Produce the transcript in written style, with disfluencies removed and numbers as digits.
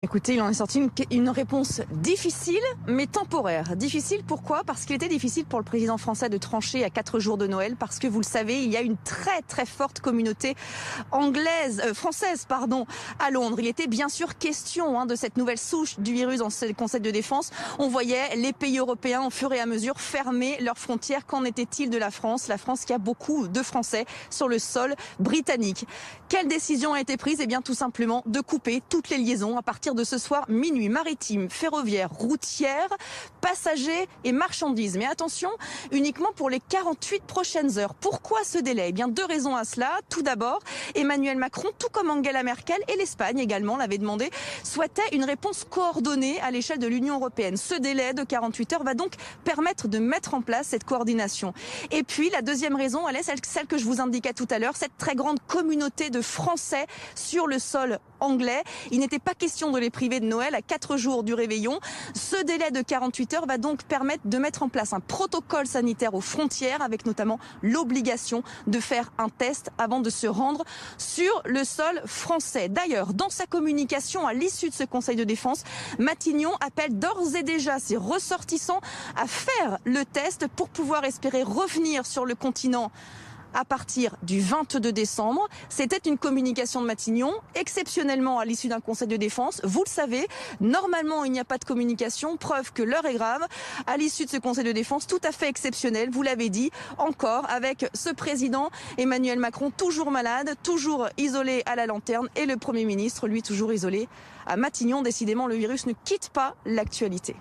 Écoutez, il en est sorti une réponse difficile, mais temporaire. Difficile pourquoi? Parce qu'il était difficile pour le président français de trancher à 4 jours de Noël, parce que vous le savez, il y a une très très forte communauté française à Londres. Il était bien sûr question de cette nouvelle souche du virus dans ce Conseil de défense. On voyait les pays européens au fur et à mesure fermer leurs frontières. Qu'en était-il de la France? La France qui a beaucoup de Français sur le sol britannique. Quelle décision a été prise? Eh bien tout simplement de couper toutes les liaisons à partir de ce soir minuit, maritime, ferroviaire, routière, passagers et marchandises. Mais attention, uniquement pour les 48 prochaines heures. Pourquoi ce délai? Eh bien, deux raisons à cela. Tout d'abord, Emmanuel Macron, tout comme Angela Merkel et l'Espagne également l'avaient demandé, souhaitait une réponse coordonnée à l'échelle de l'Union européenne. Ce délai de 48 heures va donc permettre de mettre en place cette coordination. Et puis, la deuxième raison, elle est celle que je vous indiquais tout à l'heure, cette très grande communauté de Français sur le sol anglais. Il n'était pas question de les priver de Noël à 4 jours du réveillon. Ce délai de 48 heures va donc permettre de mettre en place un protocole sanitaire aux frontières avec notamment l'obligation de faire un test avant de se rendre sur le sol français. D'ailleurs, dans sa communication à l'issue de ce Conseil de défense, Matignon appelle d'ores et déjà ses ressortissants à faire le test pour pouvoir espérer revenir sur le continent à partir du 22 décembre. C'était une communication de Matignon, exceptionnellement à l'issue d'un Conseil de défense. Vous le savez, normalement il n'y a pas de communication, preuve que l'heure est grave. À l'issue de ce Conseil de défense tout à fait exceptionnel, vous l'avez dit, encore avec ce président Emmanuel Macron toujours malade, toujours isolé à la lanterne, et le Premier ministre, lui, toujours isolé à Matignon. Décidément, le virus ne quitte pas l'actualité.